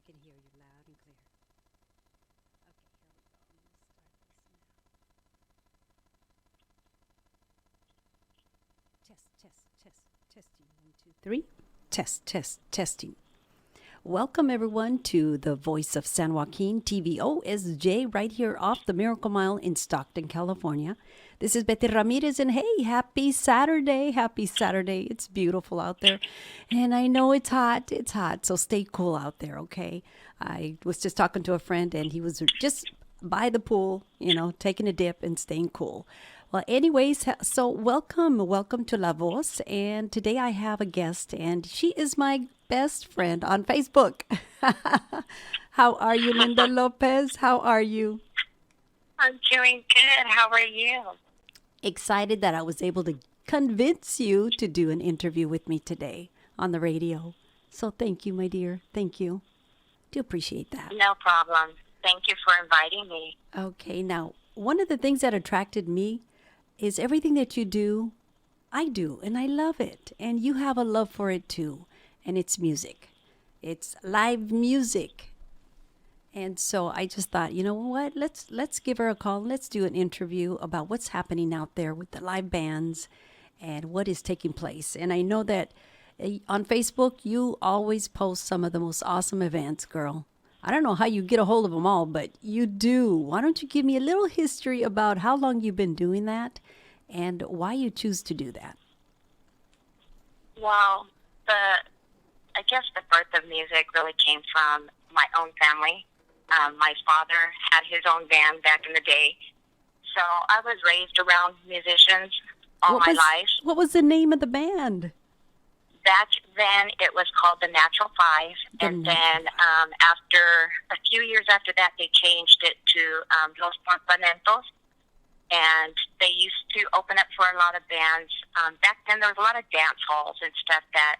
I can hear you loud and clear. Okay, here we go. I'm going to start this now. Testing. 1, 2, 3. Testing. Welcome everyone to the Voice of San Joaquin, TVOSJ, right here off the Miracle Mile in Stockton, California. This is Betty Ramirez, and hey, happy Saturday. Happy Saturday. It's beautiful out there. And I know it's hot. It's hot, so stay cool out there, okay? I was just talking to a friend, and he was just by the pool, taking a dip and staying cool. Well, anyways, so welcome to La Voz. And today I have a guest, and she is my best friend on Facebook. How are you, Linda Lopez? How are you? I'm doing good. How are you? Excited that I was able to convince you to do an interview with me today on the radio. So thank you, my dear. Thank you. Do appreciate that. No problem. Thank you for inviting me. Okay, now, one of the things that attracted me is everything that you do, I do, and I love it. And you have a love for it too. And it's music. It's live music. And so I just thought, you know what? Let's give her a call. Let's do an interview about what's happening out there with the live bands and what is taking place. And I know that on Facebook, you always post some of the most awesome events, girl. I don't know how you get a hold of them all, but you do. Why don't you give me a little history about how long you've been doing that and why you choose to do that? Well, I guess the birth of music really came from my own family. My father had his own band back in the day. So I was raised around musicians all my life. What was the name of the band? Back then, it was called the Natural Five. And then after a few years after that, they changed it to Los Portamentos. And they used to open up for a lot of bands. Back then, there was a lot of dance halls and stuff that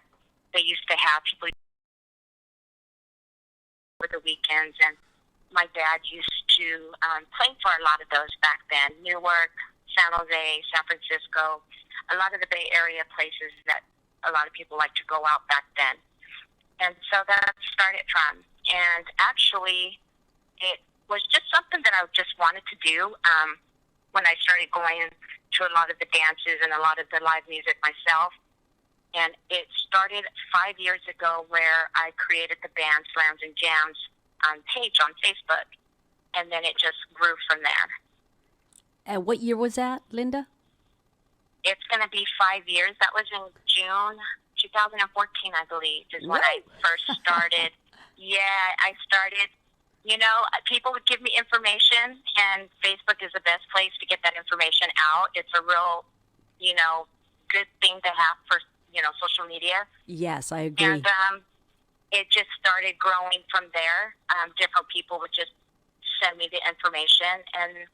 they used to have people for the weekends. And my dad used to play for a lot of those back then. Newark, San Jose, San Francisco, a lot of the Bay Area places that a lot of people like to go out back then. And so that started from. And actually, it was just something that I just wanted to do when I started going to a lot of the dances and a lot of the live music myself. And it started 5 years ago where I created the band Slams and Jams page on Facebook. And then it just grew from there. And what year was that, Linda? It's going to be 5 years. That was in June 2014, I believe, is when I first started. Yeah, I started. People would give me information, and Facebook is the best place to get that information out. It's a real, good thing to have for, social media. Yes, I agree. And it just started growing from there. Different people would just send me the information, and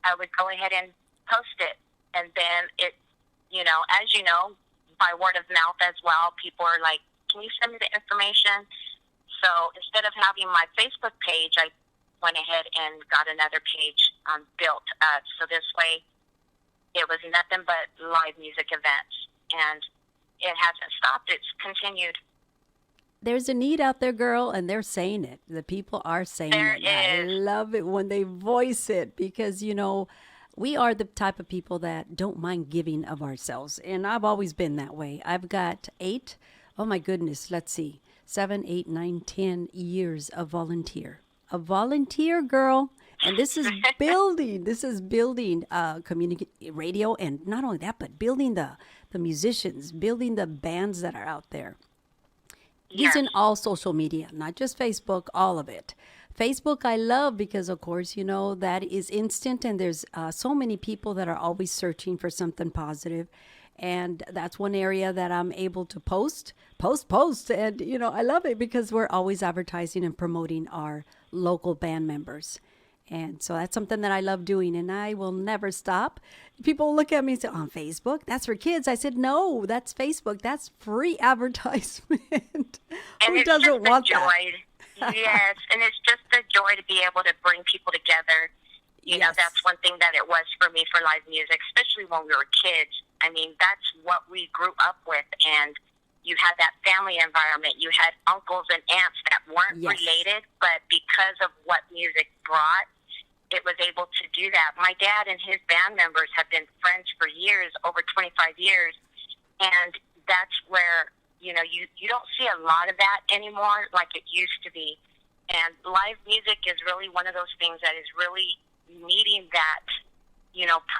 I would go ahead and post it. And then it, as you know, by word of mouth as well, people are like, can you send me the information? So instead of having my Facebook page, I went ahead and got another page built up. So this way, it was nothing but live music events. And it hasn't stopped. It's continued. There's a need out there, girl, and they're saying it. The people are saying it. I love it when they voice it because, we are the type of people that don't mind giving of ourselves. And I've always been that way. I've got 8, oh my goodness, let's see, 7, 8, 9, 10 years of volunteer. A volunteer, girl. And this is building. This is building community radio. And not only that, but building the musicians, building the bands that are out there. Using all social media, not just Facebook, all of it. Facebook I love because, of course, that is instant and there's so many people that are always searching for something positive. And that's one area that I'm able to post. And, I love it because we're always advertising and promoting our local band members. And so that's something that I love doing and I will never stop. People look at me and say, on Facebook, that's for kids. I said, no, that's Facebook. That's free advertisement. Who doesn't want that? Yes, and it's just a joy to be able to bring people together. That's one thing that it was for me for live music, especially when we were kids. I mean, that's what we grew up with, and you had that family environment. You had uncles and aunts that weren't Yes. related, but because of what music brought, it was able to do that. My dad and his band members have been friends for years, over 25 years, and that's where, you don't see a lot of that anymore like it used to be. And live music is really one of those things that is really needing that,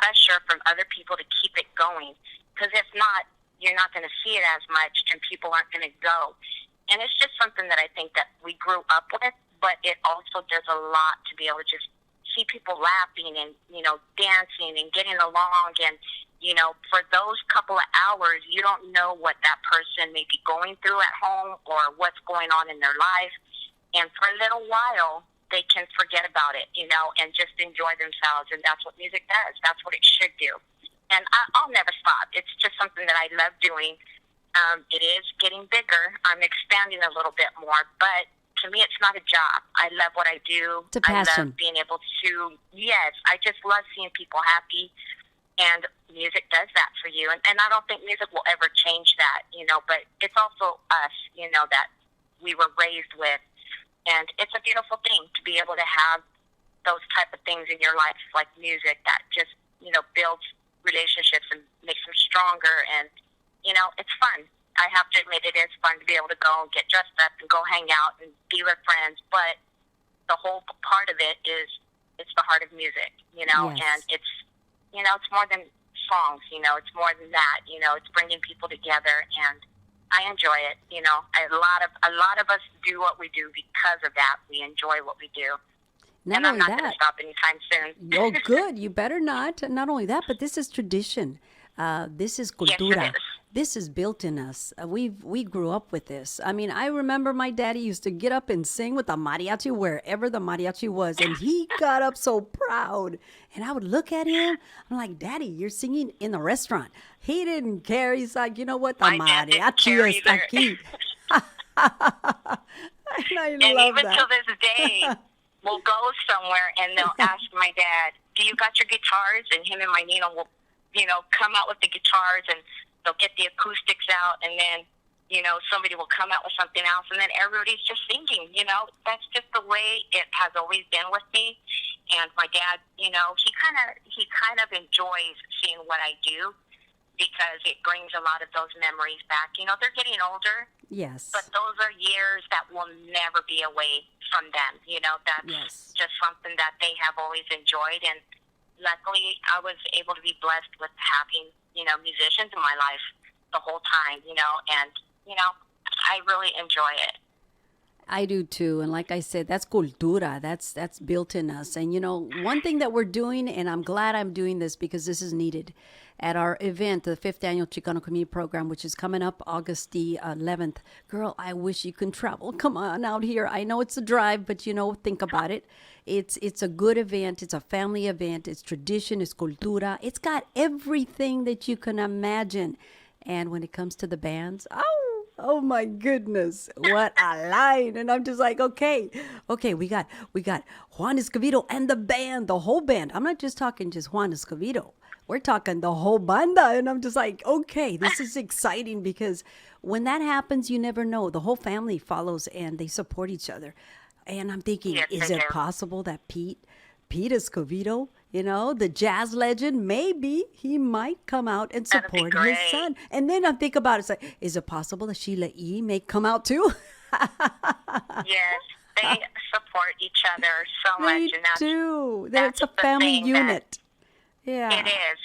pressure from other people to keep it going. Because if not, you're not going to see it as much, and people aren't going to go. And it's just something that I think that we grew up with, but it also does a lot to be able to just see people laughing and, dancing and getting along. And, for those couple of hours, you don't know what that person may be going through at home or what's going on in their life. And for a little while, they can forget about it, and just enjoy themselves. And that's what music does. That's what it should do. And I'll never stop. It's just something that I love doing. It is getting bigger. I'm expanding a little bit more, but to me, it's not a job. I love what I do. It's a passion. I love being able to, yes, I just love seeing people happy, and music does that for you. And I don't think music will ever change that, but it's also us, that we were raised with. And it's a beautiful thing to be able to have those type of things in your life, like music, that just, builds relationships and makes them stronger. And, it's fun. I have to admit, it is fun to be able to go and get dressed up and go hang out and be with friends. But the whole part of it is, it's the heart of music, Yes. and it's, it's more than songs, it's more than that, it's bringing people together, and I enjoy it. A lot of us do what we do because of that. We enjoy what we do. Not and I'm only not going that. to stop anytime soon. Oh, good. You better not. Not only that, but this is tradition. This is cultura. Yes, it is. This is built in us. We grew up with this. I mean, I remember my daddy used to get up and sing with the mariachi wherever the mariachi was, and he got up so proud. And I would look at him. I'm like, Daddy, you're singing in the restaurant. He didn't care. He's like, you know what? The My dad didn't mariachi care está either. aquí. And I And love even that. to this day, we'll go somewhere and they'll ask my dad, do you got your guitars? And him and my Nino will, come out with the guitars, and they'll get the acoustics out, and then, somebody will come out with something else, and then everybody's just singing, That's just the way it has always been with me. And my dad, he kind of enjoys seeing what I do, because it brings a lot of those memories back. They're getting older, Yes. but those are years that will never be away from them. That's Yes. just something that they have always enjoyed. And luckily, I was able to be blessed with having, musicians in my life the whole time, and, I really enjoy it. I do too. And like I said, that's cultura. That's built in us. And one thing that we're doing, and I'm glad I'm doing this because this is needed, at our event, the 5th annual Chicano Community Program, which is coming up August the 11th. Girl, I wish you can travel. Come on out here. I know it's a drive, but think about it. It's a good event. It's a family event. It's tradition. It's cultura. It's got everything that you can imagine. And when it comes to the bands, oh my goodness, what a line. And I'm just like, okay, we got Juan Escovedo and the whole band. I'm not just talking just Juan Escovedo. We're talking the whole banda. And I'm just like, okay, this is exciting, because when that happens, you never know. The whole family follows and they support each other. And I'm thinking, Yes, is they it do. possible that Pete Escovedo, the jazz legend, maybe he might come out and That'd be support his great. son? And then I think about it, it's like, is it possible that Sheila E. may come out too? Yes, they support each other so They much. And that's, do. that's It's a the family thing that- unit. Yeah. It is.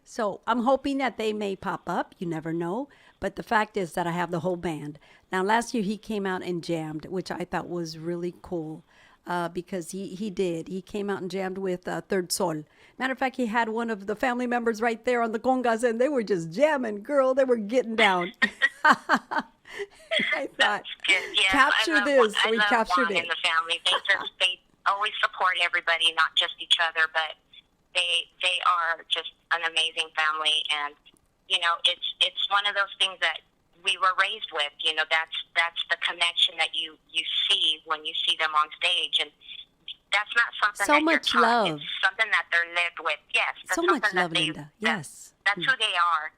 So I'm hoping that they may pop up. You never know. But the fact is that I have the whole band. Now, last year he came out and jammed, which I thought was really cool, because he did. He came out and jammed with Third Sol. Matter of fact, he had one of the family members right there on the congas, and they were just jamming. Girl, they were getting down. I thought, Good. Yes, capture I love, this. I We love captured Juan it. and the family. They always support everybody, not just each other, but they are just an amazing family. And it's one of those things that we were raised with. That's the connection that you see when you see them on stage, and that's not something So that much you're taught. love. It's something that they're lived with. Yes, that's So something much that love, Linda. Yes. That's who they are.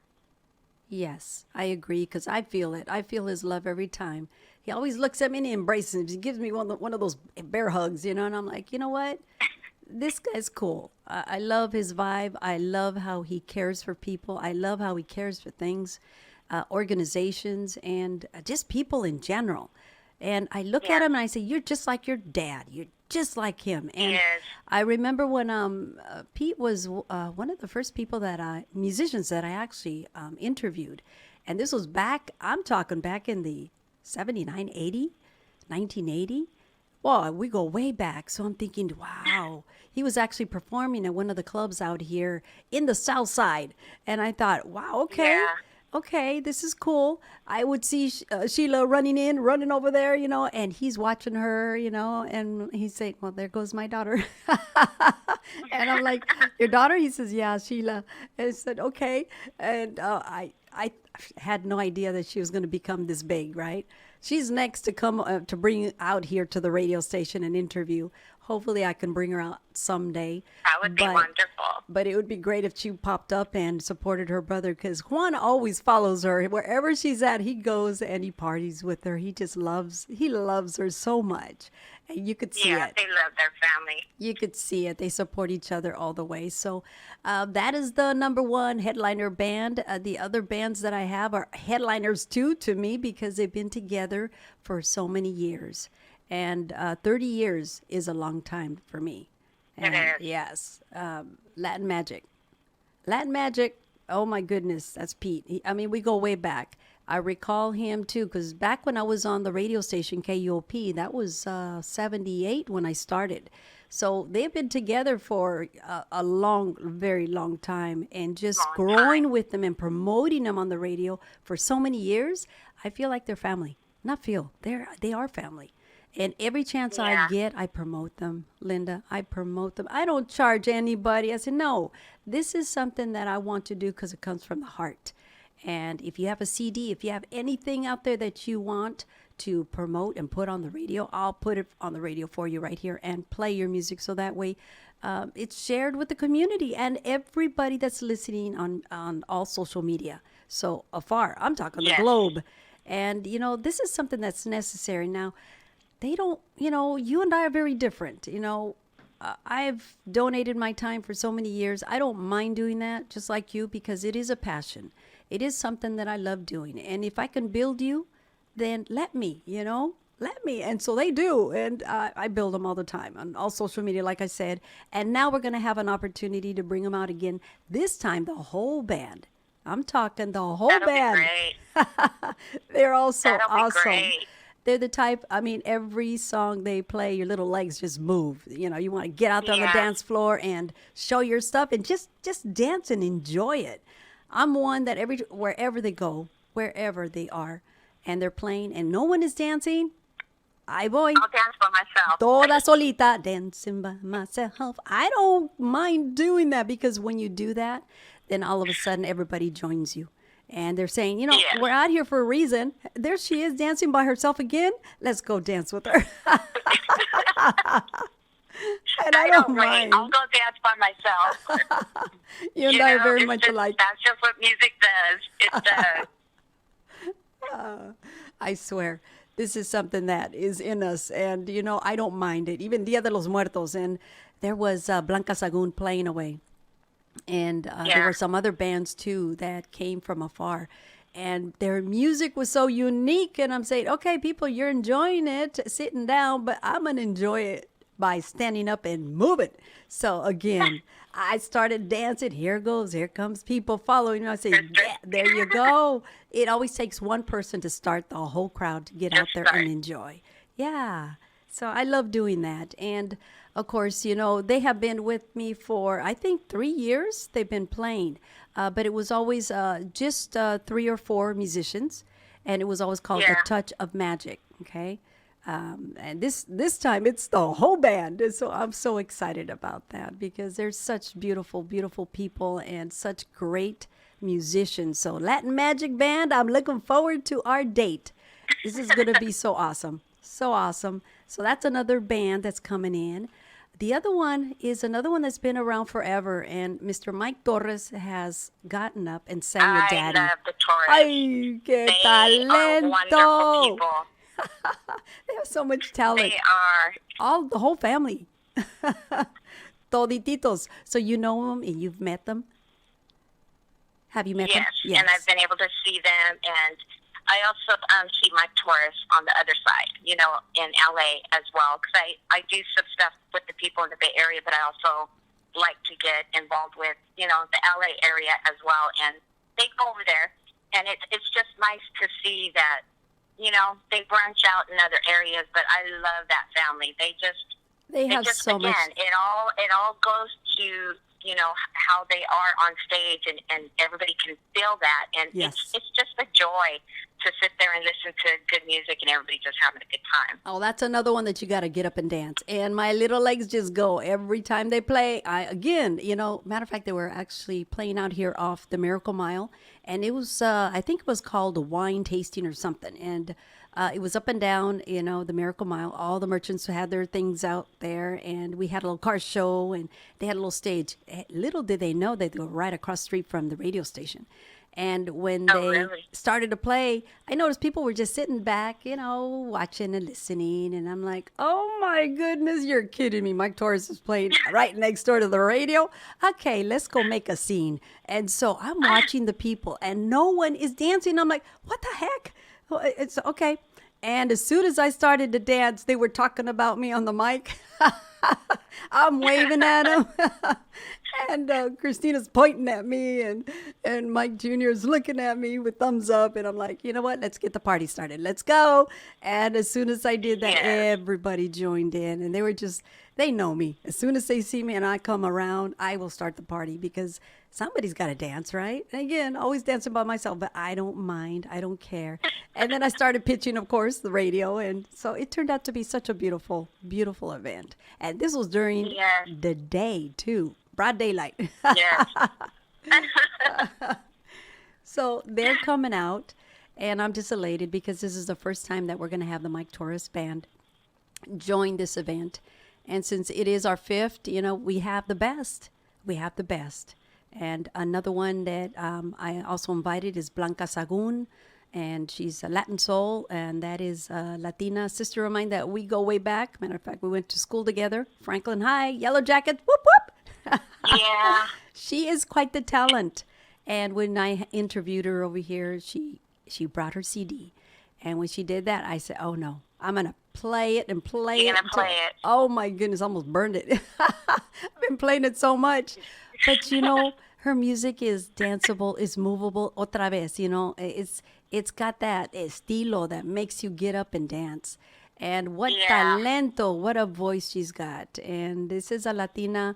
Yes, I agree because I feel it. I feel his love every time. He always looks at me and he embraces me. He gives me one of those bear hugs, and I'm like, you know what? This guy's cool. I love his vibe. I love how he cares for people. I love how he cares for things, organizations, and just people in general. And I look at Yeah. him and I say, "You're just like your dad. You're just like him." He And is. I remember when Pete was one of the first people that musicians that I actually interviewed, and this was back. I'm talking back in the 79, 80, 1980. Well, we go way back. So I'm thinking, wow, he was actually performing at one of the clubs out here in the South Side. And I thought, wow, okay, Yeah. okay, this is cool. I would see Sheila running over there, and he's watching her, and he's saying, well, there goes my daughter. And I'm like, your daughter? He says, yeah, Sheila. And I said, okay. And I had no idea that she was going to become this big, right? She's next to come to bring out here to the radio station and interview. Hopefully, I can bring her out someday. That would be But wonderful. but it would be great if she popped up and supported her brother because Juan always follows her wherever she's at. He goes and he parties with her. He loves her so much, and you could see Yeah, it. they love their family. You could see it. They support each other all the way. So that is the number one headliner band. The other bands that I have are headliners too to me because they've been together for so many years. And 30 years is a long time for me. It And is. yes, Latin Magic. Latin Magic, oh my goodness, that's Pete. I mean, we go way back. I recall him too, because back when I was on the radio station KUOP, that was 78 when I started. So they've been together for a long, very long time, and just Long growing time. with them and promoting them on the radio for so many years, I feel like they're family. Not feel, they are family. And every chance I Yeah. get, I promote them, Linda. I promote them. I don't charge anybody. I said, no, this is something that I want to do because it comes from the heart. And if you have a CD, if you have anything out there that you want to promote and put on the radio, I'll put it on the radio for you right here and play your music so that way it's shared with the community and everybody that's listening on all social media. So afar, I'm talking the Yes. globe. And, this is something that's necessary. Now, they don't, you and I are very different. I've donated my time for so many years. I don't mind doing that, just like you, because it is a passion. It is something that I love doing. And if I can build you, then let me, let me. And so they do. And I build them all the time on all social media, like I said. And now we're going to have an opportunity to bring them out again. This time, the whole band. I'm talking the whole That'll be band. great. They're all so That'll be awesome. great. They're the type, I mean, every song they play, your little legs just move. You want to get out there on the Yeah. dance floor and show your stuff and just dance and enjoy it. I'm one that wherever they go, wherever they are, and they're playing and no one is dancing, I voy. I'll dance by myself. Toda solita, dancing by myself. I don't mind doing that because when you do that, then all of a sudden everybody joins you. And they're saying, Yes. we're out here for a reason. There she is dancing by herself again. Let's go dance with her. And I don't wait. mind. I'll go dance by myself. You and I are very it's much just, alike. That's just what music does. It does. I swear. This is something that is in us. And, I don't mind it. Even Dia de los Muertos. And there was Blanca Sagun playing away. And there Yeah. were some other bands too that came from afar. And their music was so unique. And I'm saying, okay, people, you're enjoying it sitting down, but I'm going to enjoy it by standing up and moving. So again, I started dancing. Here comes people following me. I say, yeah, there you go. It always takes one person to start the whole crowd to get out Just there start. and enjoy. Yeah. So I love doing that. And of course, they have been with me for, I think, 3 years. They've been playing. But it was always just 3 or 4 musicians. And it was always called The Yeah. Touch of Magic. Okay. And this time it's the whole band. And so I'm so excited about that because they're such beautiful, beautiful people and such great musicians. So Latin Magic Band, I'm looking forward to our date. This is going to be so awesome. So awesome. So that's another band that's coming in. The other one is another one that's been around forever, and Mr. Mike Torres has gotten up and sang the I daddy. love the Taurus. Ay, qué They are wonderful talento! people. They have so much talent. They are. The whole family. Todititos. So you know them and you've met them? Have you met them? Yes, and I've been able to see them, and I also see my Taurus on the other side, in LA as well, because I do some stuff with the people in the Bay Area, but I also like to get involved with, the LA area as well, and they go over there, and it's just nice to see that, they branch out in other areas, but I love that family. They have just, so again, much. It all goes to, how they are on stage, and everybody can feel that. And Yes. it's just a joy to sit there and listen to good music and everybody just having a good time. Oh, that's another one that you got to get up and dance. And my little legs just go every time they play. Matter of fact, they were actually playing out here off the Miracle Mile. And it was, I think it was called a wine tasting or something. And it was up and down, the Miracle Mile. All the merchants had their things out there. And we had a little car show and they had a little stage. Little did they know that they were right across the street from the radio station. And when they really? started to play, I noticed people were just sitting back, watching and listening. And I'm like, oh my goodness, you're kidding me. Mike Torres is playing right next door to the radio. Okay, let's go make a scene. And so I'm watching the people and no one is dancing. I'm like, what the heck? Well, it's okay. And as soon as I started to dance, they were talking about me on the mic. I'm waving at them. And Christina's pointing at me, and Mike Jr. is looking at me with thumbs up. And I'm like, you know what? Let's get the party started. Let's go. And as soon as I did that, everybody joined in. And they know me. As soon as they see me and I come around, I will start the party because somebody's got to dance, right? And again, always dancing by myself, but I don't mind. I don't care. And then I started pitching, of course, the radio. And so it turned out to be such a beautiful, beautiful event. And this was during the day, too. Broad daylight. Yes. So they're coming out, and I'm just elated because this is the first time that we're going to have the Mike Torres Band join this event. And since it is our fifth, we have the best. We have the best. And another one that I also invited is Blanca Sagun, and she's a Latin soul, and that is a Latina sister of mine that we go way back. Matter of fact, we went to school together. Franklin High, Yellow Jackets, whoop, whoop. Yeah. She is quite the talent. And when I interviewed her over here, she brought her CD. And when she did that, I said, oh, no, I'm going to play it and play You're it. going to play it. Oh, my goodness, almost burned it. I've been playing it so much. But, her music is danceable, is movable. Otra vez, it's got that estilo that makes you get up and dance. And what talento, what a voice she's got. And this is a Latina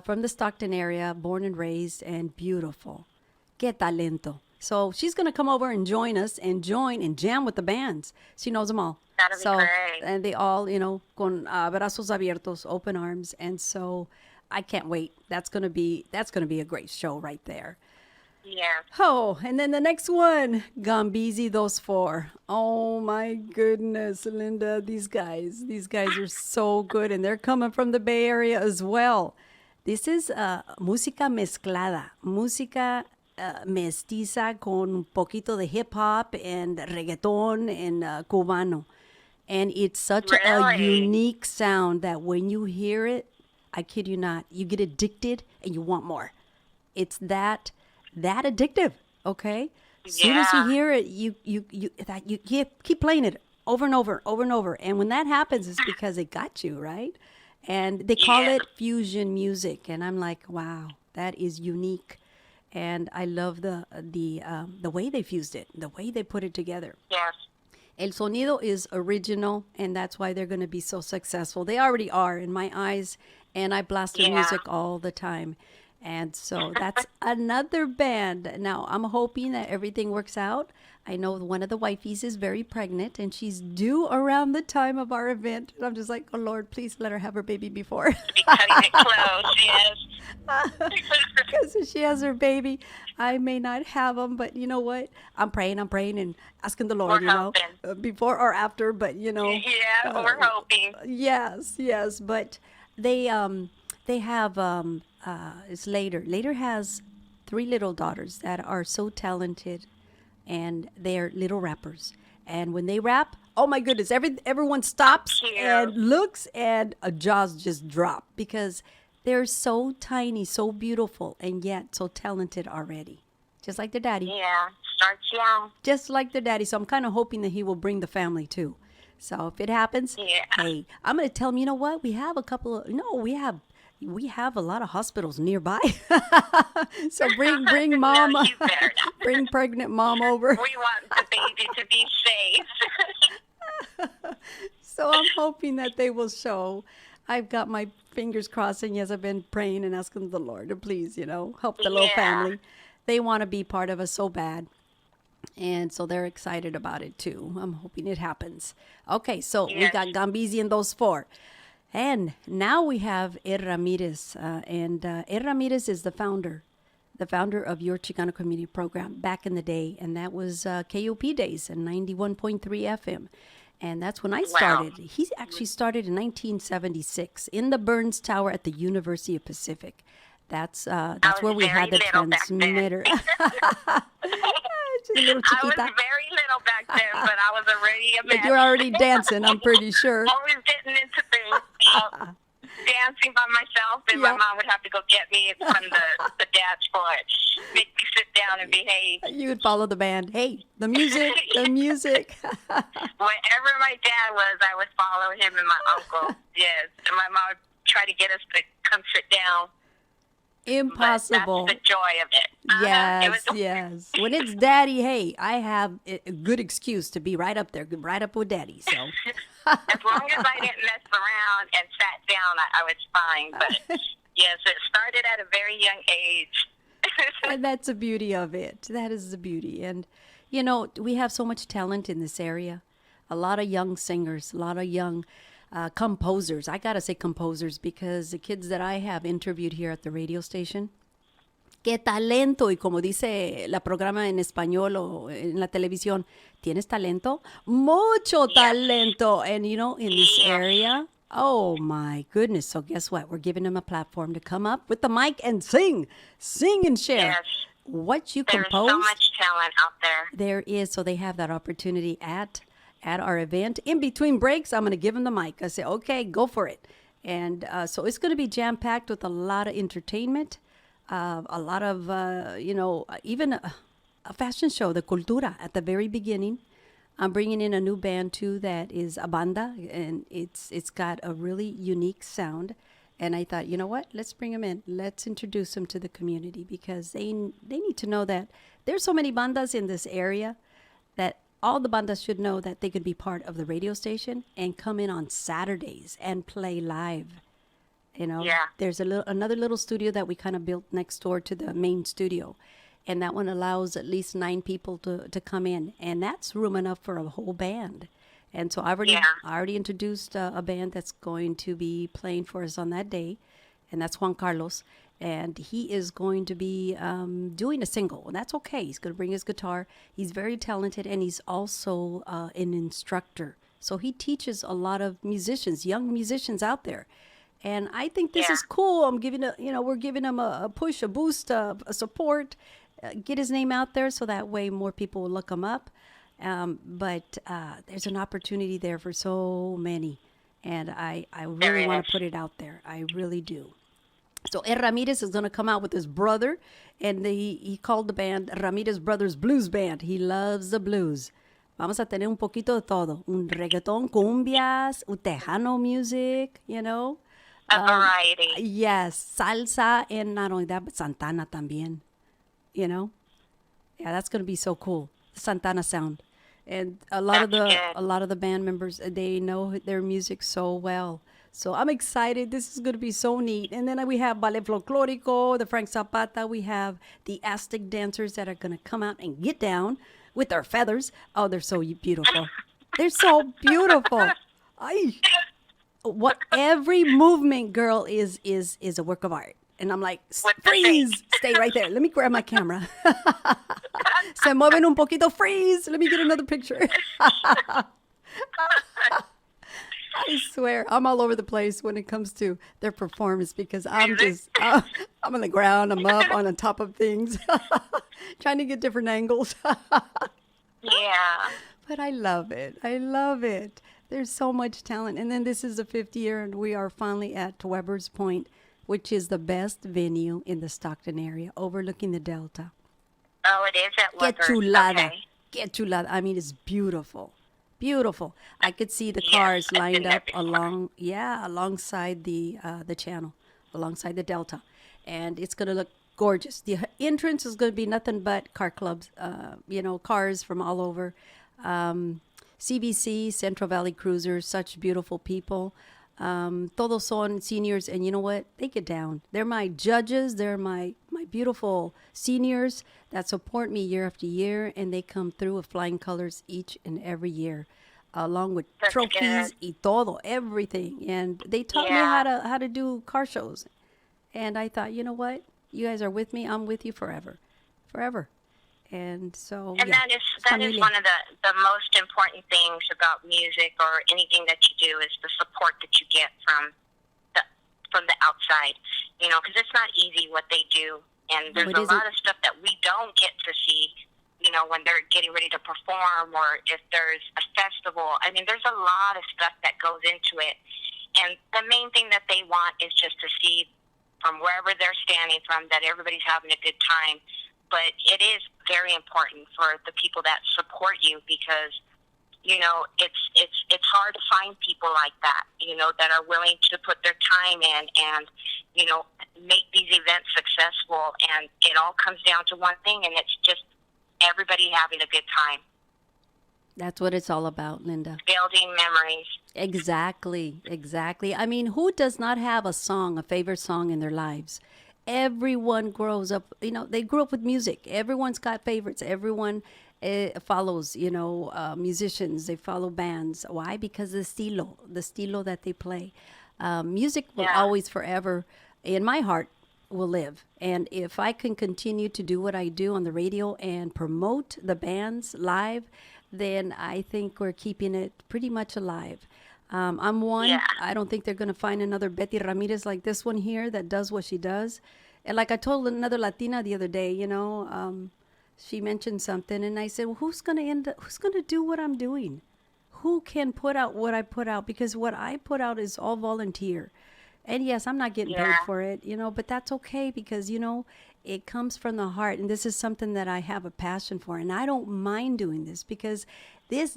from the Stockton area, born and raised, and beautiful. Que talento. So she's going to come over and join us and jam with the bands. She knows them all. That'll be great. And they all, con brazos abiertos, open arms. And so I can't wait. That's going to be a great show right there. Yeah. Oh, and then the next one, Gambizi Dos Four. Oh my goodness, Linda, these guys are so good, and they're coming from the Bay Area as well. This is música mezclada, música mestiza con un poquito de hip hop and reggaeton and cubano. And it's such a unique sound that when you hear it, I kid you not, you get addicted and you want more. It's that addictive, okay? As soon as you hear it, you keep playing it over and over, over and over. And when that happens, it's because it got you, right? And they call it fusion music, and I'm like, wow, that is unique. And I love the way they fused it, the way they put it together. Yes. El sonido is original, and that's why they're going to be so successful. They already are in my eyes, and I blast their music all the time. And so that's another band. Now, I'm hoping that everything works out. I know one of the wifeys is very pregnant, and she's due around the time of our event. And I'm just like, oh, Lord, please let her have her baby before. Be cutting it close, yes. Because if she has her baby, I may not have them. But you know what? I'm praying and asking the Lord, before or after. But, Yeah, we're hoping. Yes. But they have it's later. Later has three little daughters that are so talented, and they're little rappers. And when they rap, oh my goodness, everyone stops Cute. and looks, and jaws just drop because they're so tiny, so beautiful, and yet so talented already. Just like their daddy. Yeah, starts young. Just like their daddy. So I'm kind of hoping that he will bring the family too. So if it happens, Yeah. hey, I'm going to tell him, you know what? We have a couple of, no, we have a lot of hospitals nearby. So bring mom, No, you better not. bring pregnant mom over. We want the baby to be safe. So I'm hoping that they will show. I've got my fingers crossed, and yes, I've been praying and asking the Lord to please, help the little Yeah. family. They want to be part of us so bad. And so they're excited about it too. I'm hoping it happens. Okay, so we Yes. got Gambizi and those four. And now we have Ramirez. Ramirez is the founder of your Chicano Community Program back in the day. And that was KOP days and 91.3 FM. And that's when I started. He actually started in 1976 in the Burns Tower at the University of Pacific. That's was where we had the very little back then. transmitter. Just a little I was chiquita. very little back then, but I was already a But mess. you're already dancing, I'm pretty sure. Always getting into things. Dancing by myself, and Yeah. my mom would have to go get me from the dance floor. Make me sit down and behave. You would follow the band. Hey, the music, the music. Wherever my dad was, I would follow him and my uncle. Yes. And my mom would try to get us to come sit down. Impossible. But that's the joy of it. It Yes, was yes. When it's daddy, hey, I have a good excuse to be right up there, right up with daddy. So as long as I didn't mess around and sat down, I was fine. But yes, it started at a very young age. and that's the beauty of it. That is the beauty. And, we have so much talent in this area. A lot of young singers, a lot of young composers. I got to say composers because the kids that I have interviewed here at the radio station, qué talento. Y como dice la programa en español o en la televisión, ¿tienes talento? Mucho talento. And, in this area, oh my goodness. So guess what? We're giving them a platform to come up with the mic and sing and share. Yes. What you There's compose. so much talent out there. There is. So they have that opportunity at our event. In between breaks, I'm going to give them the mic. I say, okay, go for it. And so it's going to be jam-packed with a lot of entertainment, a lot of, even a fashion show, the Cultura, at the very beginning. I'm bringing in a new band, too, that is a banda, and it's got a really unique sound. And I thought, you know what? Let's bring them in. Let's introduce them to the community because they need to know that there's so many bandas in this area that all the bandas should know that they could be part of the radio station and come in on Saturdays and play live. Yeah. There's another little studio that we kind of built next door to the main studio. And that one allows at least 9 people to come in. And that's room enough for a whole band. And so I already introduced a band that's going to be playing for us on that day. And that's Juan Carlos. And he is going to be doing a single. And that's okay. He's going to bring his guitar. He's very talented. And he's also an instructor. So he teaches a lot of musicians, young musicians out there. And I think this is cool. I'm giving we're giving him a push, a boost, a support, get his name out there so that way more people will look him up. But there's an opportunity there for so many. And I really want to put it out there. I really do. So Ramirez is going to come out with his brother. And he called the band Ramirez Brothers Blues Band. He loves the blues. Vamos a tener un poquito de todo. Un reggaeton, cumbias, un tejano music, A variety. Yes, salsa, and not only that, but Santana también. Yeah, that's going to be so cool. The Santana sound. And a lot of the band members, they know their music so well. So I'm excited. This is going to be so neat. And then we have Ballet Folklorico, the Frank Zapata. We have the Aztec dancers that are going to come out and get down with their feathers. Oh, they're so beautiful. They're so beautiful. What every movement, girl, is a work of art. And I'm like, freeze, stay right there. Let me grab my camera. Se mueven un poquito, freeze. Let me get another picture. I swear, I'm all over the place when it comes to their performance because I'm Music. just, I'm on the ground, I'm up on the top of things, trying to get different angles. Yeah. But I love it. I love it. There's so much talent. And then this is the 50th year, and we are finally at Weber's Point, which is the best venue in the Stockton area, overlooking the Delta. Oh, it is at Qué Weber's. chulada. Okay. Qué chulada. I mean, it's beautiful. Beautiful. I could see the Yes, cars I've lined been there up before. alongside the channel, alongside the Delta, and it's gonna look gorgeous. The entrance is gonna be nothing but car clubs, cars from all over. Um, CVC, Central Valley Cruisers, such beautiful people. Todos son seniors, and you know what? They get down. They're my judges. They're my beautiful seniors that support me year after year, and they come through with flying colors each and every year, along with That's trophies good. y todo, everything. And they taught me Yeah. how to do car shows. And I thought, you know what? You guys are with me. I'm with you forever, forever. And so, And yeah, it's that is familia. one of the most important things about music or anything that you do is the support that you get the from the outside. You know, because it's not easy what they do, and No, there's it a isn't. lot of stuff that we don't get to see. You know, when they're getting ready to perform, or if there's a festival. I mean, there's a lot of stuff that goes into it, and the main thing that they want is just to see from wherever they're standing from that everybody's having a good time. But it is very important for the people that support you because it's hard to find people like that, that are willing to put their time in and make these events successful. And it all comes down to one thing, and it's just everybody having a good time, That's what it's all about, Linda. building memories. Exactly, exactly. I mean, who does not have a song, a favorite song in their lives? Everyone grows up, they grew up with music. Everyone's got favorites. Everyone follows, musicians. They follow bands. Why? Because the estilo that they play. Music will Yeah. always, forever, in my heart, will live. And if I can continue to do what I do on the radio and promote the bands live, then I think we're keeping it pretty much alive. I'm one. Yeah. I don't think they're going to find another Betty Ramirez like this one here that does what she does. And like I told another Latina the other day, she mentioned something, and I said, well, who's going to do what I'm doing? Who can put out what I put out? Because what I put out is all volunteer. And yes, I'm not getting paid Yeah. for it, but that's okay because, it comes from the heart. And this is something that I have a passion for. And I don't mind doing this because this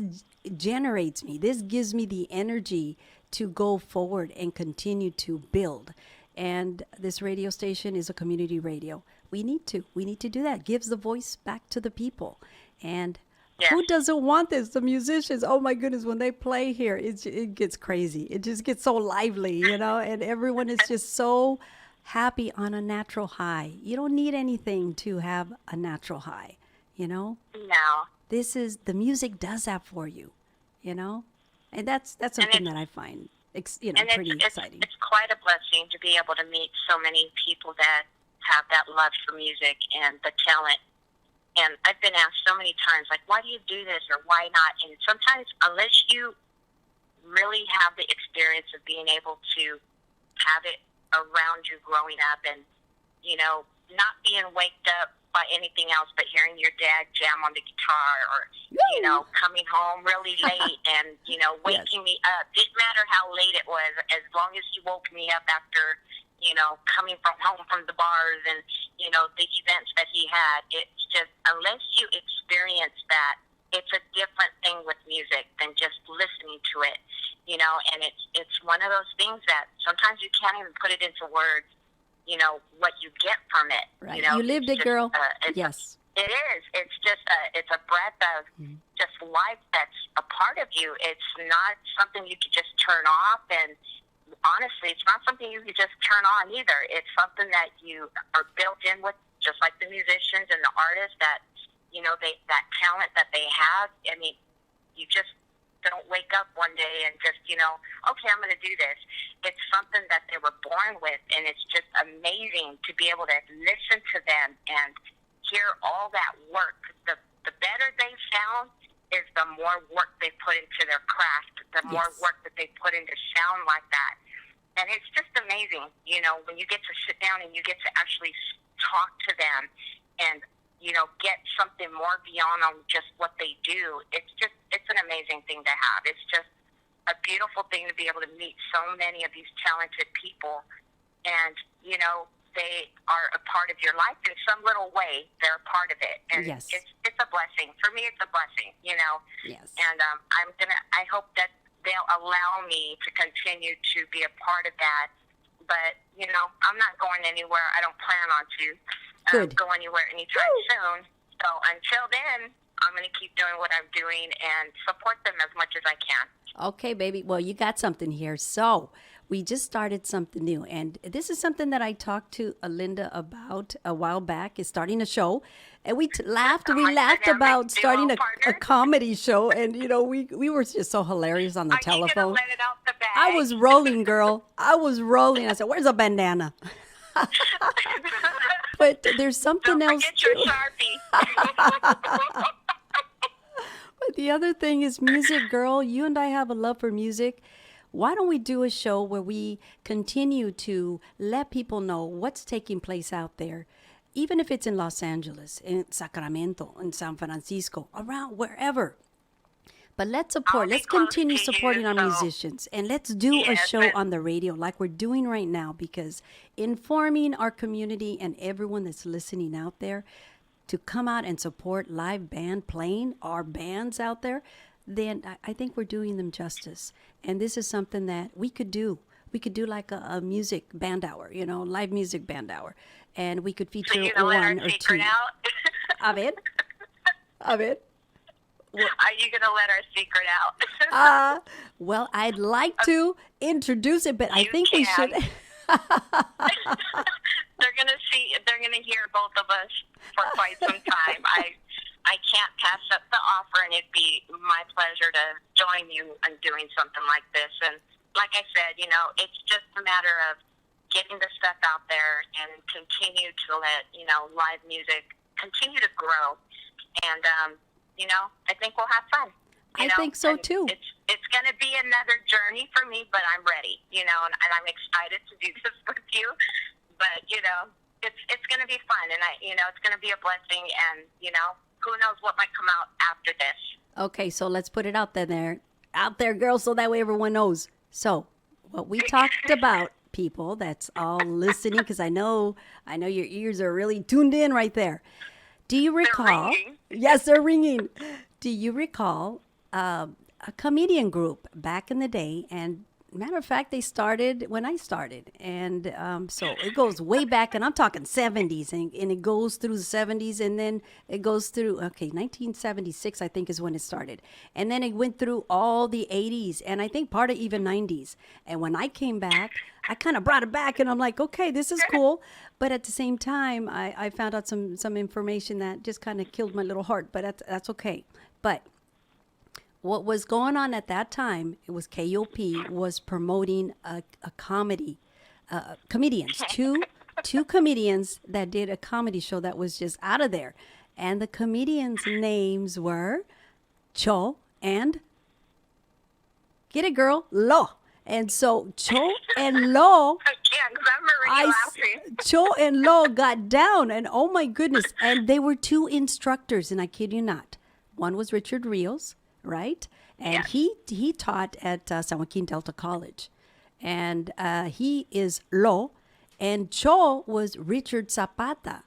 generates me. This gives me the energy to go forward and continue to build. And this radio station is a community radio. We need to do that. Gives the voice back to the people. And Yes. who doesn't want this? The musicians, oh my goodness, when they play here, it gets crazy. It just gets so lively, and everyone is just so happy on a natural high. You don't need anything to have a natural high, you know? No. The music does that for you, you know? And that's And something it's that I find, and pretty exciting. it's quite a blessing to be able to meet so many people that have that love for music and the talent. And I've been asked so many times, like, why do you do this or why not? And sometimes, unless you really have the experience of being able to have it around you growing up and, not being waked up by anything else but hearing your dad jam on the guitar or, Woo! coming home really late and, Yes. waking me up. Didn't matter how late it was, as long as he woke me up after, coming from home from the bars and, the events that he had. It's just, unless you experience that, it's a different thing with music than just listening to it, and it's one of those things that sometimes you can't even put it into words, what you get from it. Right. You lived It's it, just, girl. it's Yes. it is. It's just it's a breath of just life that's a part of you. It's not something you could just turn off, and honestly, it's not something you could just turn on either. It's something that you are built in with, just like the musicians and the artists that that talent that they have. I mean, you just don't wake up one day and just okay, I'm going to do this. It's something that they were born with, and it's just amazing to be able to listen to them and hear all that work. The better they sound, is the more work they put into their craft, the more work that they put into sound like that. And it's just amazing, when you get to sit down and you get to actually talk to them and, get something more beyond on just what they do. It's an amazing thing to have. It's just a beautiful thing to be able to meet so many of these talented people. And, they are a part of your life in some little way. They're a part of it. And Yes. it's a blessing. For me, it's a blessing, Yes. And I hope that they'll allow me to continue to be a part of that. But, I'm not going anywhere. I don't plan on to go anywhere anytime soon. So until then, I'm going to keep doing what I'm doing and support them as much as I can. Okay, baby. Well, you got something here. So we just started something new. And this is something that I talked to Linda about a while back, is starting a show. And we laughed about starting a comedy show. And, we were just so hilarious on the telephone. You gonna let it out the bag? I was rolling, girl. I was rolling. I said, where's a bandana? But there's something Don't else forget your too. Sharpie. But the other thing is music, girl. You and I have a love for music. Why don't we do a show where we continue to let people know what's taking place out there, even if it's in Los Angeles, in Sacramento, in San Francisco, around wherever. But let's support. Let's continue supporting our musicians, and let's do a show on the radio like we're doing right now, because informing our community and everyone that's listening out there to come out and support live band playing our bands out there, then I think we're doing them justice. And this is something that we could do. We could do like a music band hour, live music band hour, and we could feature one or two. A ver. Well, are you going to let our secret out? Well, I'd like to introduce it, but I think we should. They're going to hear both of us for quite some time. I can't pass up the offer, and it'd be my pleasure to join you in doing something like this. And like I said, it's just a matter of getting the stuff out there and continue to let, live music continue to grow. And, I think we'll have fun. I think so, too. It's going to be another journey for me, but I'm ready, and I'm excited to do this with you. But, it's going to be fun, and it's going to be a blessing, and, who knows what might come out after this. Okay, so let's put it out there, girls, so that way everyone knows. So what we talked about, people that's all listening, because I know your ears are really tuned in right there. Do you recall? They're ringing. Yes, they're ringing. Do you recall a comedian group back in the day? And matter of fact, they started when I started. And so it goes way back, and I'm talking 70s. And it goes through the 70s, and then it goes through, 1976, I think, is when it started. And then it went through all the 80s, and I think part of even 90s. And when I came back, I kind of brought it back, and I'm like, okay, this is cool. But at the same time, I found out some information that just kind of killed my little heart. But that's okay. But what was going on at that time, it was KOP was promoting a comedy, comedians, two comedians that did a comedy show that was just out of there. And the comedians' names were Cho and, get it, girl, Lo. And so Cho and Lo, Cho and Lo got down, and oh my goodness, and they were two instructors, and I kid you not. One was Richard Rios, right? And he taught at San Joaquin Delta College, and he is Lo, and Cho was Richard Zapata,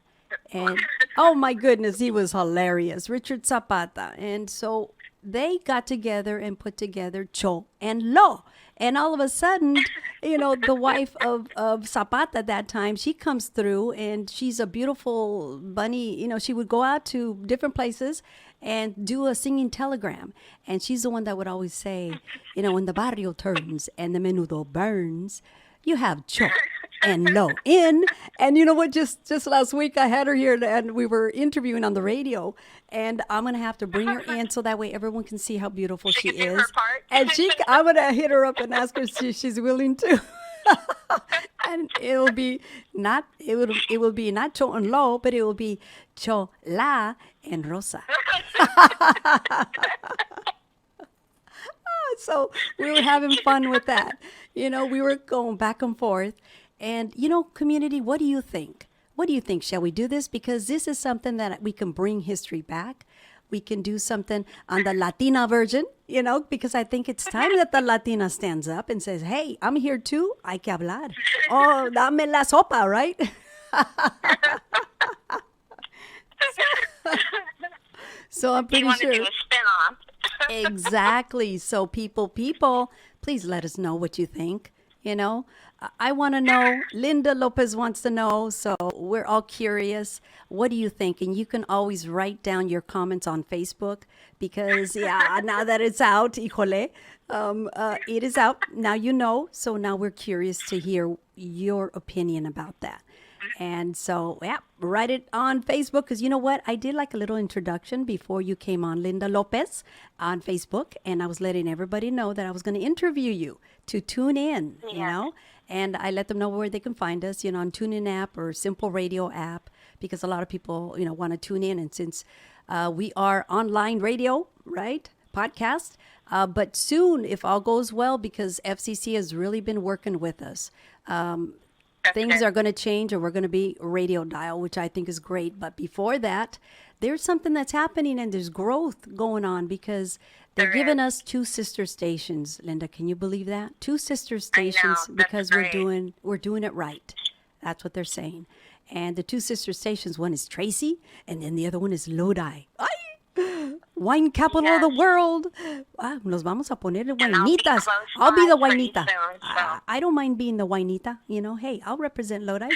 and oh my goodness, he was hilarious, Richard Zapata. And so they got together and put together Cho and Lo. And all of a sudden, the wife of Zapata at that time, she comes through, and she's a beautiful bunny. She would go out to different places and do a singing telegram. And she's the one that would always say, when the barrio turns and the menudo burns, you have Cho and Lo in. And you know what? Just last week I had her here, and we were interviewing on the radio. And I'm going to have to bring her in so that way everyone can see how beautiful she can do is. her part. And I'm going to hit her up and ask her if she's willing to. And it will be not Cho and Lo, but it will be Cho, La, and Rosa. So we were having fun with that. We were going back and forth. And, community, what do you think? What do you think? Shall we do this? Because this is something that we can bring history back. We can do something on the Latina version, because I think it's time that the Latina stands up and says, hey, I'm here too. Hay que hablar. Oh, dame la sopa, right? So I'm pretty sure. You want to do a spin-off. Exactly. So people, please let us know what you think. I want to know. Linda Lopez wants to know. So we're all curious. What do you think? And you can always write down your comments on Facebook because, now that it's out, híjole, it is out. Now So now we're curious to hear your opinion about that. And so, write it on Facebook because you know what? I did like a little introduction before you came on, Linda Lopez, on Facebook. And I was letting everybody know that I was going to interview you to tune in, And I let them know where they can find us, on TuneIn app or Simple Radio app because a lot of people, want to tune in. And since we are online radio, right, podcast, but soon, if all goes well, because FCC has really been working with us, things are going to change and we're going to be radio dial, which I think is great. But before that, there's something that's happening and there's growth going on because they're giving us 2 sister stations. Linda, can you believe that? 2 sister stations because we're doing it right. That's what they're saying. And the 2 sister stations, one is Tracy and then the other one is Lodi. Wine capital of the world. Nos vamos a poner de Wainitas. I'll be the Wainita. Soon, I don't mind being the Wainita. Hey, I'll represent Lodi.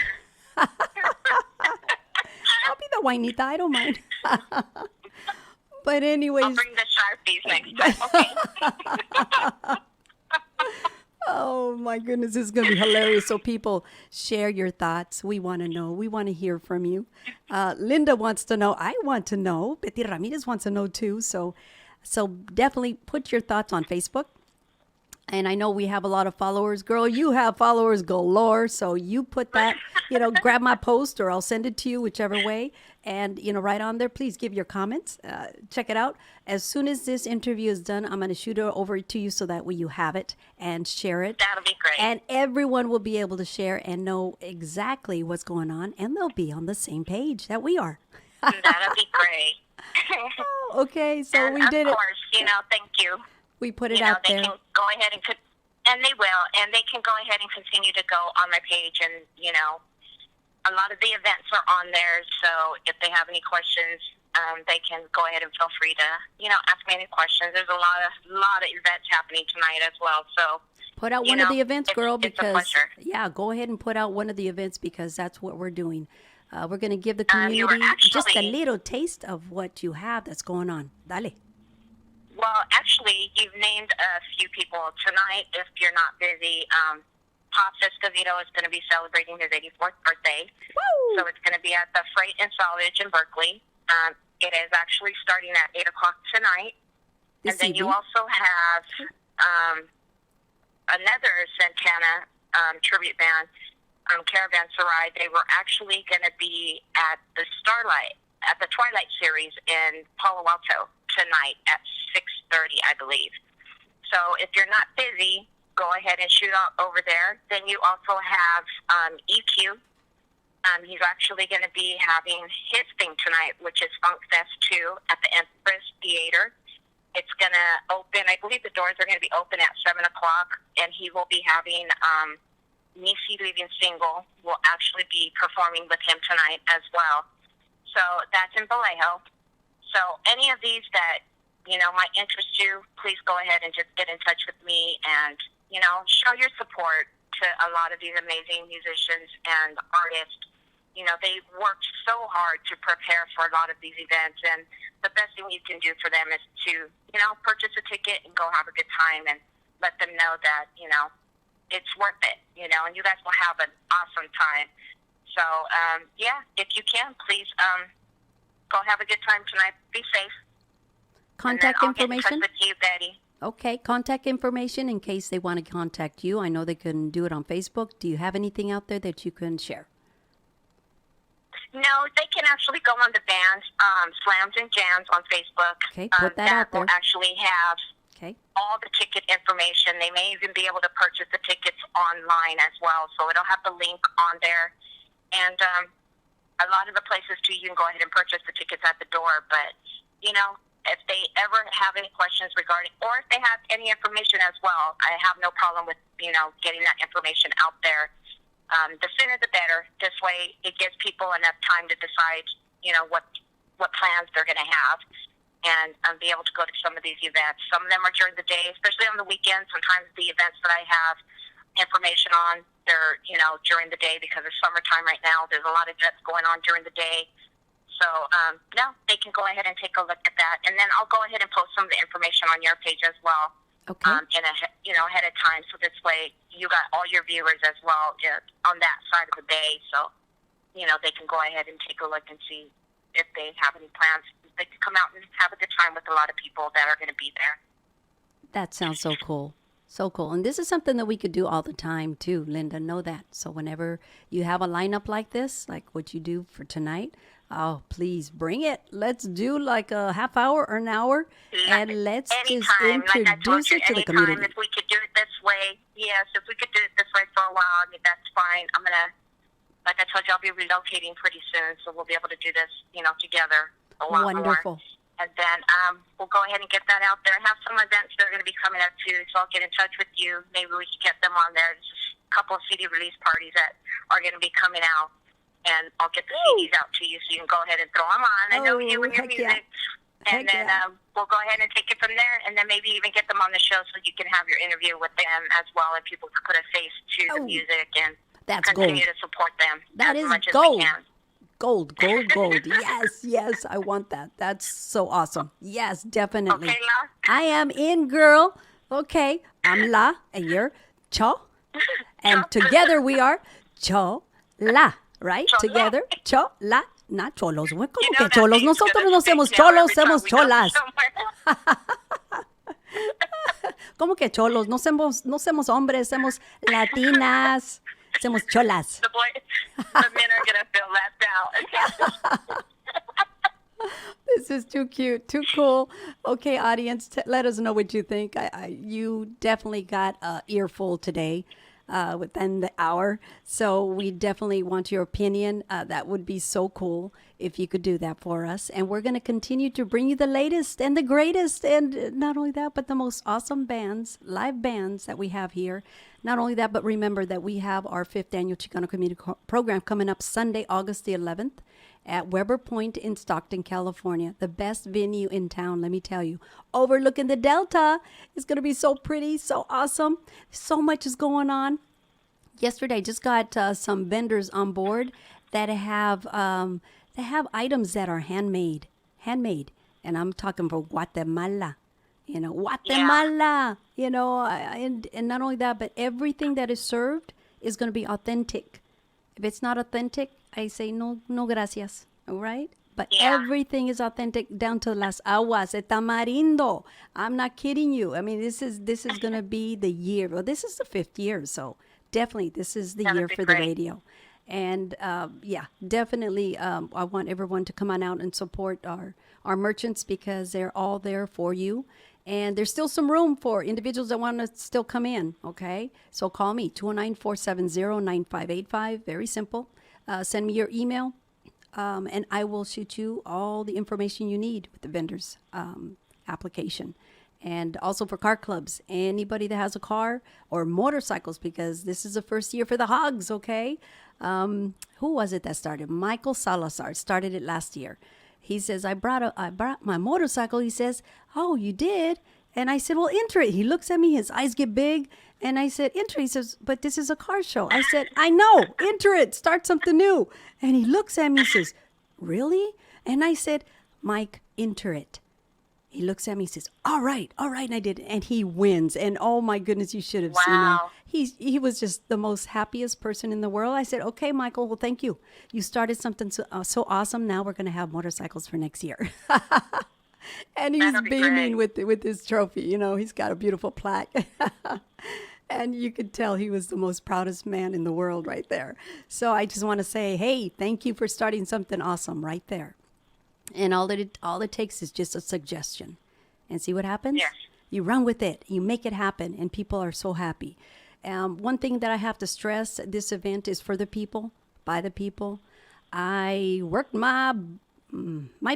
I'll be the Wainita. I don't mind. But anyways. I'll bring the Sharpies next time. Okay. Oh my goodness, this is going to be hilarious. So people, share your thoughts. We want to know. We want to hear from you. Linda wants to know. I want to know. Betty Ramirez wants to know too. So definitely put your thoughts on Facebook. And I know we have a lot of followers. Girl, you have followers galore. So you put that, grab my post or I'll send it to you, whichever way. And, right on there, please give your comments. Check it out. As soon as this interview is done, I'm going to shoot it over to you so that way you have it and share it. That'll be great. And everyone will be able to share and know exactly what's going on. And they'll be on the same page that we are. That'll be great. Oh, okay, so and we did it. Of course, thank you. We put it out there. They can go ahead and they will, and they can go ahead and continue to go on my page, and a lot of the events are on there. So if they have any questions, they can go ahead and feel free to ask me any questions. There's a lot of events happening tonight as well. So put out one of the events, girl, because go ahead and put out one of the events because that's what we're doing. We're going to give the community just a little taste of what you have that's going on. Dale. Well, actually, you've named a few people tonight. If you're not busy, Pop Escovedo is going to be celebrating his 84th birthday. Woo! So it's going to be at the Freight and Salvage in Berkeley. It is actually starting at 8 o'clock tonight. And then you also have another Santana tribute band, Caravanserai. They were actually going to be at the Twilight Series in Palo Alto tonight at 6:30, I believe. So if you're not busy, go ahead and shoot out over there. Then you also have EQ. He's actually going to be having his thing tonight, which is Funk Fest 2 at the Empress Theater. It's going to open, I believe the doors are going to be open at 7 o'clock, and he will be having Nisi Living Single will actually be performing with him tonight as well. So that's in Vallejo. So any of these that, might interest you, please go ahead and just get in touch with me and, show your support to a lot of these amazing musicians and artists. They worked so hard to prepare for a lot of these events, and the best thing you can do for them is to, purchase a ticket and go have a good time and let them know that, it's worth it, and you guys will have an awesome time. So, if you can, please go have a good time tonight. Be safe. Contact information? I'll get in touch with you, Betty. Okay, contact information in case they want to contact you. I know they can do it on Facebook. Do you have anything out there that you can share? No, they can actually go on the band, Slams and Jams on Facebook. Okay, put that out there. Will actually have Okay. all the ticket information. They may even be able to purchase the tickets online as well. So it'll have the link on there. And a lot of the places, too, you can go ahead and purchase the tickets at the door. But, you know, if they ever have any questions regarding, or if they have any information as well, I have no problem with, you know, getting that information out there. The sooner the better. This way it gives people enough time to decide, you know, what plans they're going to have and be able to go to some of these events. Some of them are during the day, especially on the weekends. Sometimes the events that I have information on, they're, you know, during the day because it's summertime right now. There's a lot of events going on during the day. So, no, they can go ahead and take a look at that. And then I'll go ahead and post some of the information on your page as well. Okay. Ahead of time. So this way you got all your viewers as well on that side of the day. So, you know, they can go ahead and take a look and see if they have any plans. They can come out and have a good time with a lot of people that are going to be there. That sounds so cool. So cool. And this is something that we could do all the time too, Linda. Know that. So whenever you have a lineup like this, like what you do for tonight, oh, please bring it. Let's do like a half hour or an hour, and let's just introduce it to the community. If we could do it this way, yes, if we could do it this way for a while, I mean, that's fine. I'm going to, like I told you, I'll be relocating pretty soon, so we'll be able to do this, you know, together a lot Wonderful. more. And then we'll go ahead and get that out there. I have some events that are going to be coming up, too, so I'll get in touch with you. Maybe we can get them on there. There's just a couple of CD release parties that are going to be coming out. And I'll get the CDs out to you so you can go ahead and throw them on. I know you and your music. Yeah. And then we'll go ahead and take it from there and then maybe even get them on the show so you can have your interview with them as well and people can put a face to the music and continue to support them as much as we can. Gold. Yes, I want that. That's so awesome. Yes, definitely. Okay, La? I am in, girl. Okay, I'm La, and you're Cho. And together we are Cho La. Right? Chola. Together. Chola. Not cholos. ¿Cómo que cholos? Nosotros no somos cholos, somos cholas. ¿Cómo que cholos? No somos hombres, somos latinas. Somos cholas. The men are going to fill that out. This is too cute, too cool. Okay, audience, let us know what you think. You definitely got an earful today. Within the hour. So we definitely want your opinion. That would be so cool if you could do that for us. And we're going to continue to bring you the latest and the greatest. And not only that, but the most awesome bands, live bands that we have here. Not only that, but remember that we have our 5th annual Chicano Community Program coming up Sunday, August the 11th at Weber Point in Stockton, California. The best venue in town, let me tell you. Overlooking the Delta. It's going to be so pretty, so awesome. So much is going on. Yesterday, I just got some vendors on board that have items that are handmade. And I'm talking for Guatemala. Guatemala. And not only that, but everything that is served is going to be authentic. If it's not authentic, I say no gracias. All right? But everything is authentic down to las aguas, el tamarindo. I'm not kidding you. I mean, this is going to be the year. Well, this is the 5th year, so definitely this is the year for the radio. And definitely I want everyone to come on out and support our merchants because they're all there for you. And there's still some room for individuals that want to still come in, okay? So call me, 209-470-9585. Very simple. Send me your email, and I will shoot you all the information you need with the vendor's application. And also for car clubs, anybody that has a car or motorcycles, because this is the first year for the hogs, okay? Who was it that started? Michael Salazar started it last year. He says, I brought my motorcycle. He says, oh, you did? And I said, well, enter it. He looks at me. His eyes get big. And I said, enter. He says, but this is a car show. I said, I know. Enter it. Start something new. And he looks at me and says, really? And I said, Mike, enter it. He looks at me and says, all right. And I did. And he wins. And oh, my goodness, you should have seen him. He was just the most happiest person in the world. I said, okay, Michael, well, thank you. You started something so awesome. Now we're going to have motorcycles for next year. And he's That'll be beaming great. with his trophy. You know, he's got a beautiful plaque. And you could tell he was the most proudest man in the world right there. So I just want to say, hey, thank you for starting something awesome right there. And all it takes is just a suggestion. And see what happens? Yes. You run with it. You make it happen, and people are so happy. One thing that I have to stress, this event is for the people, by the people. I worked my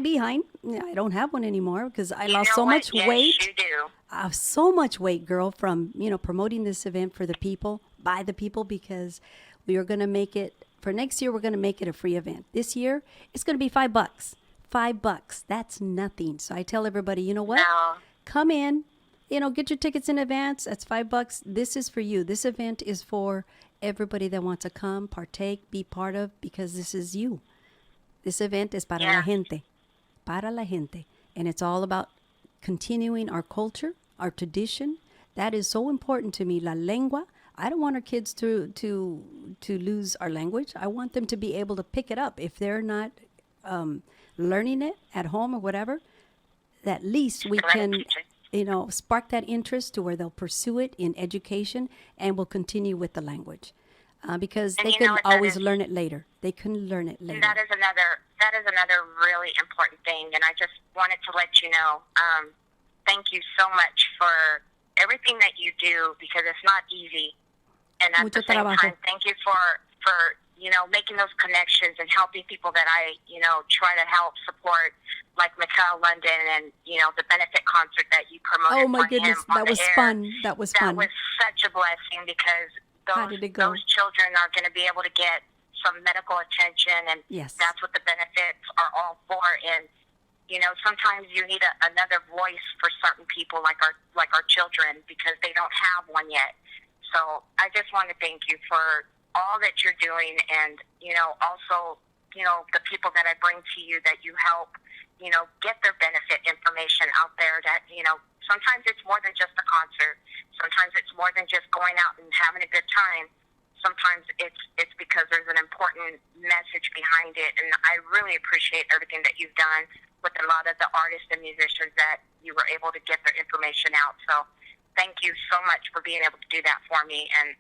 behind. Yeah, I don't have one anymore because I You lost know so what? much Yes, weight. you do. So much weight, girl, from promoting this event for the people, by the people, because we are going to make it for next year. We're going to make it a free event. This year, it's going to be $5. $5. That's nothing. So I tell everybody, you know what? No. Come in. Get your tickets in advance. That's $5. This is for you. This event is for everybody that wants to come, partake, be part of, because this is you. This event is para la gente. Para la gente. And it's all about continuing our culture, our tradition. That is so important to me. La lengua. I don't want our kids to lose our language. I want them to be able to pick it up. If they're not learning it at home or whatever, at least we can, spark that interest to where they'll pursue it in education and will continue with the language. Because And they you can know what, always learn it later. They can learn it later. that is another really important thing, and I just wanted to let you know. Thank you so much for everything that you do, because it's not easy. And at Mucho the same trabajo. time, thank you for making those connections and helping people that I try to help support, like Mikhail London, and the benefit concert that you promoted. Oh my for goodness, him on that the was air. fun. That was fun. That was such a blessing, because How did it go? those children are going to be able to get some medical attention, and Yes. that's what the benefits are all for. And sometimes you need another voice for certain people, like our children, because they don't have one yet. So I just want to thank you for all that you're doing, and also the people that I bring to you, that you help get their benefit information out there. That sometimes it's more than just a concert. Sometimes it's more than just going out and having a good time. Sometimes it's because there's an important message behind it, and I really appreciate everything that you've done with a lot of the artists and musicians that you were able to get their information out. So thank you so much for being able to do that for me, and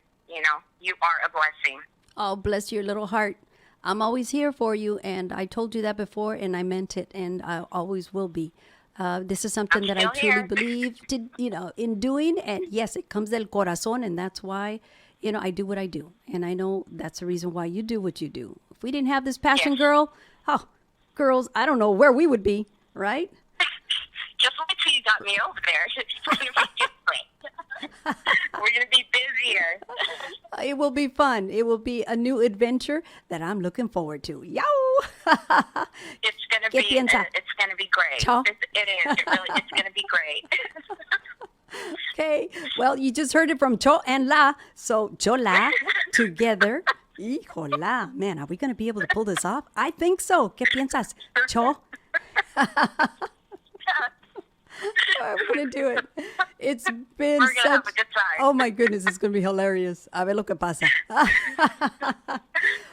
you are a blessing. Oh, bless your little heart. I'm always here for you, and I told you that before, and I meant it, and I always will be. This is something that I still truly here. believe in doing, and yes, it comes del corazón, and that's why, I do what I do, and I know that's the reason why you do what you do. If we didn't have this passion, Yes. girl, girls, I don't know where we would be, right? Just wait till you got me over there. It's going to be different. We're going to be busier. It will be fun. It will be a new adventure that I'm looking forward to. Yow! It's going to ¿Qué be. piensa? It's going to be great. Chao. It is. It's going to be great. Okay. Well, you just heard it from Cho and La. So, Cho La together. Híjola. Man, are we going to be able to pull this off? I think so. ¿Qué piensas, Cho? I'm going to do it. It's been We're gonna have such... a good time. Oh, my goodness. It's going to be hilarious. A ver lo que pasa. We're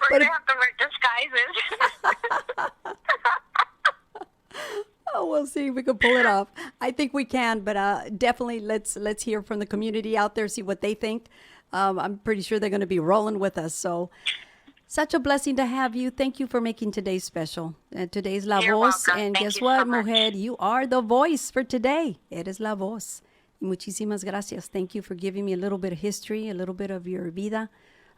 going to have to wear disguises. Oh, we'll see if we can pull it off. I think we can, but definitely let's hear from the community out there, see what they think. I'm pretty sure they're going to be rolling with us. So, such a blessing to have you. Thank you for making today special. Today's La You're Voz. welcome. And Thank guess you what, so much. mujer? You are the voice for today. Eres La Voz. Muchísimas gracias. Thank you for giving me a little bit of history, a little bit of your vida,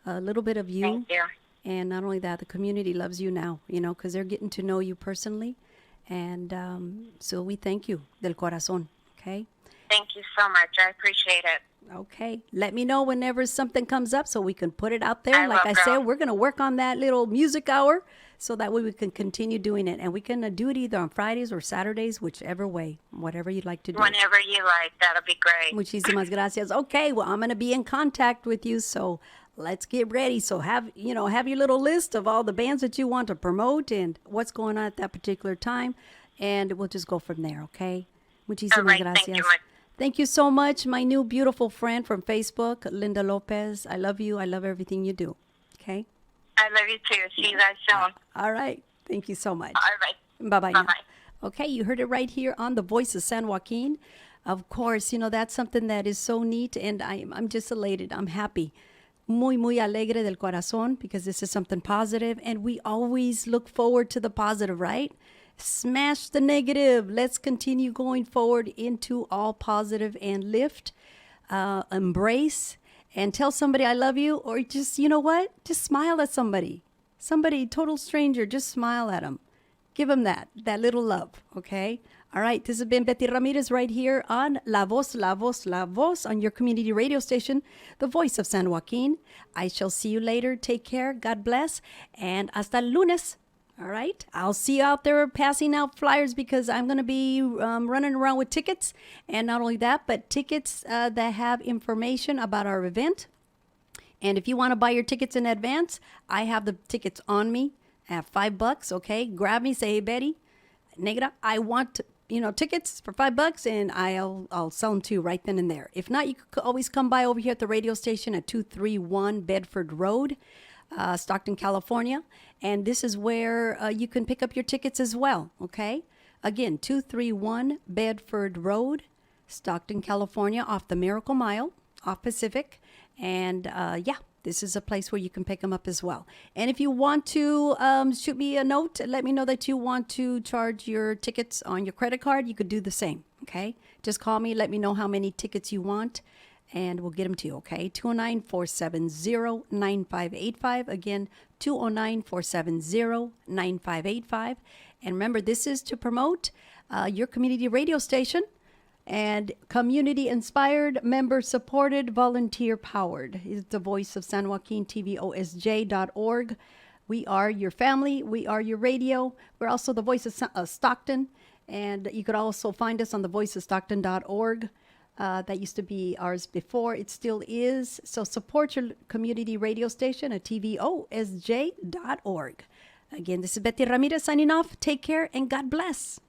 a little bit of you. Thank you. And not only that, the community loves you now, because they're getting to know you personally. And so we thank you del corazón, okay? Thank you so much. I appreciate it. Okay. Let me know whenever something comes up so we can put it out there. I Like will, I said, girl. we're going to work on that little music hour so that way we can continue doing it. And we can do it either on Fridays or Saturdays, whichver way, whatever you'd like to do. Whenever you like, that'll be great. Muchísimas gracias. Okay, well, I'm going to be in contact with you, so let's get ready. So have your little list of all the bands that you want to promote and what's going on at that particular time, and we'll just go from there, okay? Muchísimas All right, gracias. thank you, Mike. Thank you so much, my new beautiful friend from Facebook, Linda Lopez. I love you. I love everything you do, okay? I love you too. See you guys soon. All right. Thank you so much. All right. Bye-bye now. Bye-bye. Okay, you heard it right here on the Voice of San Joaquin. Of course, that's something that is so neat, and I'm just elated. I'm happy. Muy alegre del corazón, because this is something positive, and we always look forward to the positive, right? Smash the negative. Let's continue going forward into all positive and lift, embrace, and tell somebody I love you, or just, you know what? Just smile at somebody. Somebody, total stranger, just smile at them. Give them that little love, okay? All right, this has been Betty Ramirez right here on La Voz, La Voz, La Voz on your community radio station, the Voice of San Joaquin. I shall see you later. Take care. God bless. And hasta el lunes. All right, I'll see you out there passing out flyers, because I'm going to be running around with tickets. And not only that, but tickets that have information about our event. And if you want to buy your tickets in advance, I have the tickets on me at $5, okay? Grab me, say, hey, Betty, Negra, I want, tickets for $5, and I'll sell them to you right then and there. If not, you could always come by over here at the radio station at 231 Bedford Road, Stockton, California. And this is where you can pick up your tickets as well, okay? Again, 231 Bedford Road, Stockton, California, off the Miracle Mile, off Pacific. And this is a place where you can pick them up as well. And if you want to shoot me a note, let me know that you want to charge your tickets on your credit card, you could do the same, okay? Just call me, let me know how many tickets you want, and we'll get them to you, okay? 209-470-9585. Again, 209-470-9585. And remember, this is to promote your community radio station, and community-inspired, member-supported, volunteer-powered. It's the Voice of San Joaquin, tvosj.org. We are your family. We are your radio. We're also the Voice of Stockton, and you could also find us on the voiceofstockton.org. That used to be ours before. It still is. So support your community radio station at tvosj.org. Again, this is Betty Ramirez signing off. Take care, and God bless.